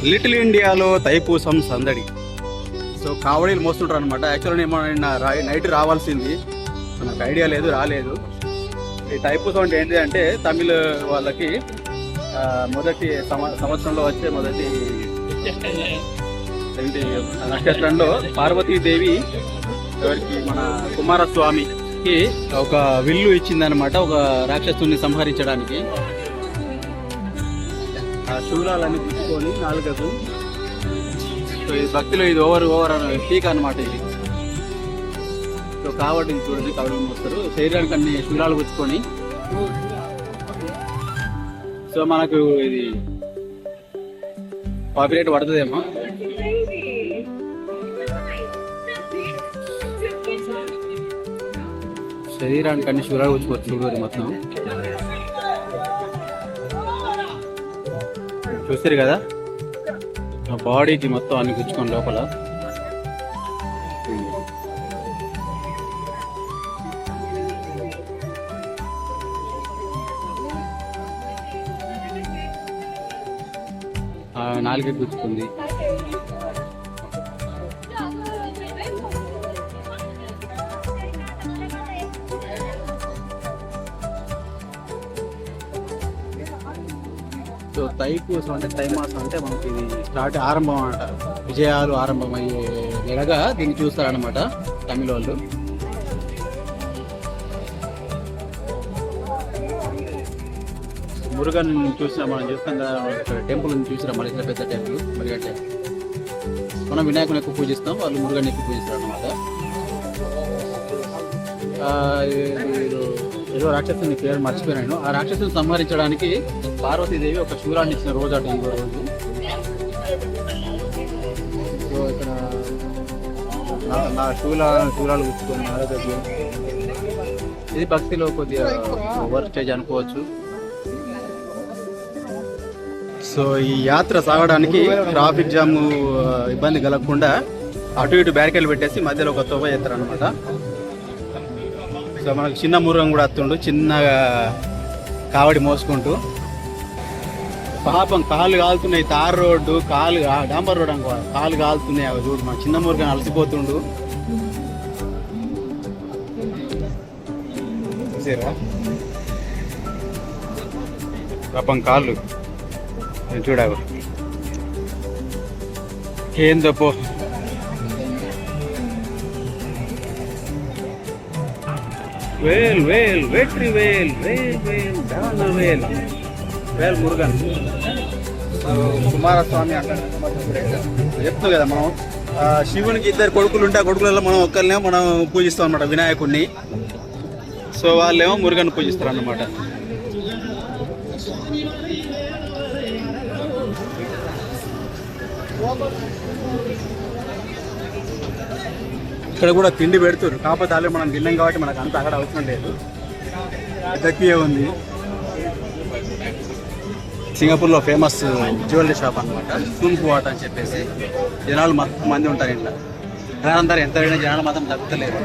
Little ఇండియాలో తైపూసం సందడి. So కావడీలు మోస్తుంటారు అనమాట. యాక్చువల్గా ఏమన్నా నైట్ రావాల్సింది, నాకు ఐడియా లేదు, రాలేదు. ఈ తైపూసం అంటే ఏంటి అంటే తమిళ వాళ్ళకి మొదటి సంవత్సరంలో వచ్చే మొదటి ఏంటి నక్షత్రంలో పార్వతీదేవి ఎవరికి మన కుమారస్వామికి ఒక విల్లు ఇచ్చిందనమాట, ఒక రాక్షసుని సంహరించడానికి. ఆ శూలాలన్నీ పుచ్చుకొని నాలుగకు. సో ఇది భక్తిలో ఇది ఓవర్ పీక్ అనమాట ఇది. సో కాబట్టి చూడండి, కావడం వస్తారు శరీరానికి అన్ని శూలాలు పుచ్చుకొని. సో మనకు ఇది కాపీరైట్ పడుతుందేమో. శరీరానికి అన్ని శూలాలు పుచ్చుకోవచ్చు చూడండి మొత్తం. చూస్తారు కదా బాడీకి మొత్తం అన్ని గుచ్చుకొని లోపల. నాలుగు గుచ్చుకుంది. సో తైపూసం అంటే తైమాసం అంటే మనకి ఇది స్టార్ట్ ఆరంభం అనమాట, విజయాలు ఆరంభమయ్యే నెలగా దీన్ని చూస్తారనమాట తమిళ వాళ్ళు. మురుగన్ చూసినా మనం చూస్తాం కదా, టెంపుల్ చూసినా మన ఇక్కడ పెద్ద టెంపుల్ మురుగన్ టెంపుల్. మనం వినాయకుని ఎక్కువ పూజిస్తాం, వాళ్ళు మురుగన్ ఎక్కువ పూజిస్తారు అనమాట. ఏదో రాక్షసుని పేరు మర్చిపోయాను. ఆ రాక్షసుని సంహరించడానికి పార్వతీదేవి ఒక శూలాన్ని ఇచ్చిన రోజు అటు ఇంకో రోజు. సో ఇక్కడ నా శూలాలు గుచ్చుకొని ఇది భక్తిలో కొద్దిగా ఓవర్ స్టేజ్ అనుకోవచ్చు. సో ఈ యాత్ర సాగడానికి ట్రాఫిక్ జామ్ ఇబ్బంది కలగకుండా అటు ఇటు బ్యారికేడ్లు పెట్టేసి మధ్యలో ఒక తోవ చేస్తారు అనమాట. సో మనకు చిన్న మురుగం కూడా వస్తుండు, చిన్నగా కావడి మోసుకుంటూ. పాపం కాళ్ళు కాలుతున్నాయి, తార్ రోడ్డు కాలు డాంబర్ రోడ్ అనుకో, కాలు కాలుతున్నాయి. అవి చూడు మన చిన్న మురుగం అలసిపోతుండు. చూసారా పాపం కాళ్ళు చూడాలి ఏందో పో. వేల్ వేల్ వెట్రి వేల్ వేల్ వేల్ దాన వేల్ వేల్ మురుగన్. కుమారస్వామి అక్కడ చెప్తాం కదా మనం, శివునికి ఇద్దరు కొడుకులు ఉంటే ఆ కొడుకులలో మనం ఒక్కరినే మనం పూజిస్తాం అనమాట, వినాయకుడిని. సో వాళ్ళేమో మురుగన్ పూజిస్తారు అన్నమాట. ఇక్కడ కూడా తిండి పెడుతున్నారు, కాకపోతే అలా మనం తిన్నాం కాబట్టి మనకు అంత అక్కడ అవసరం లేదు, దగ్గరే ఉంది. సింగపూర్లో ఫేమస్ జ్యువెలరీ షాప్ అనమాట, సూన్పు వాట అని చెప్పేసి. జనాలు మొత్తం మంది ఉంటారు ఇంట్లో, జనాలందరూ ఎంత అయినా జనాలు మాత్రం తగ్గుతలేరు.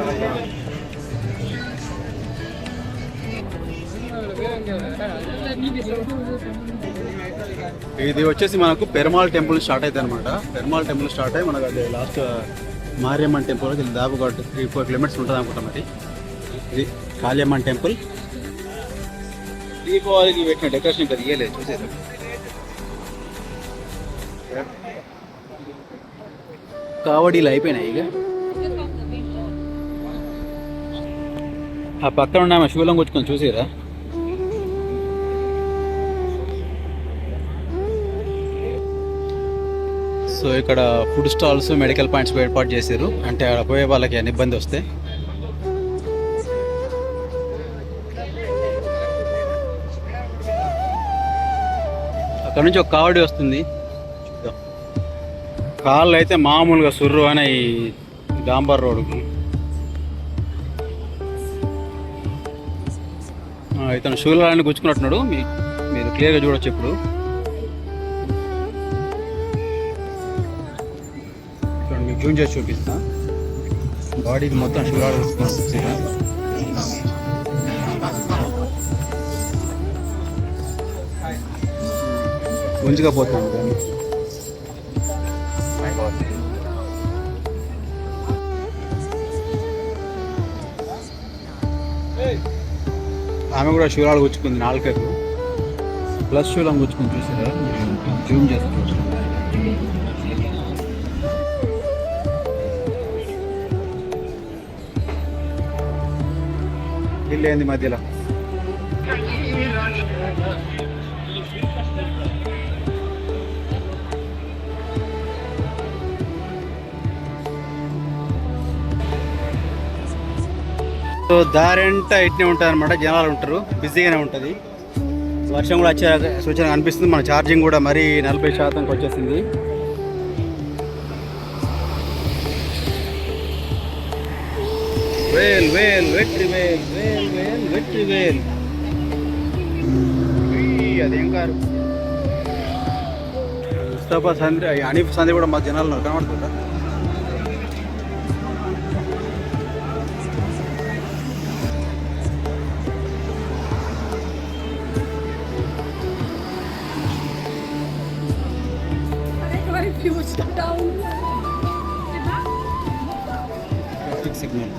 ఇది వచ్చేసి మనకు పెరుమాళ్ టెంపుల్ స్టార్ట్ అవుతుంది అనమాట. పెరుమాళ్ టెంపుల్ స్టార్ట్ అయ్యి మనకు అది లాస్ట్ మారియమ్మన్ టెంపుల్ దాదాపు 3-4 కిలోమీటర్స్ ఉంటుంది అనుకుంటాం. అది ఇది కాళీయమ్మన్ టెంపుల్. దీపావళికి పెట్టిన డెకరేషన్ ఇంకా తీయలేదు, చూసేది. కావడీలు అయిపోయినాయి ఇక. ఆ పక్కన ఉన్న శూలం కొట్టుకొని చూసారా. సో ఇక్కడ ఫుడ్ స్టాల్స్, మెడికల్ పాయింట్స్ ఏర్పాటు చేశారు, అంటే అక్కడ పోయే వాళ్ళకి అని ఇబ్బంది వస్తే. అక్కడ నుంచి ఒక కావడి వస్తుంది, కాళ్ళు అయితే మామూలుగా సుర్రు అనే ఈ డాంబర్ రోడ్డుకు. ఇతను శూలాన్ని గుచ్చుకున్నట్టున్నాడు, మీరు క్లియర్గా చూడొచ్చు. ఇప్పుడు మీకు జూమ్ చేసి చూపిస్తా. బాడీకి మొత్తం శూలాలు గుచ్చుకొని గుంజుగా పోతుంది. ఆమె కూడా శూలాలు గుచ్చుకుంది నాలుకకు. ప్లస్ శూలం గుచ్చుకుంది చూసారా, జూమ్ చేసుకోవచ్చు. ఇల్లు ఏంది మధ్యలో. సో దారి అంతా ఇట్నే ఉంటుంది అనమాట, జనాలు ఉంటారు, బిజీగానే ఉంటుంది. వర్షం కూడా వచ్చే సూచన కనిపిస్తుంది. మన ఛార్జింగ్ కూడా మరీ 40% వచ్చేసింది. వేల్ వేల్ వెట్రి వేల్ వేల్ వేల్ వెట్రి వేల్. అదేం కారు ముస్తఫా సంది, హనీఫ్ సంది కూడా మా జనాలు కనబడుతుందా. Traffic signal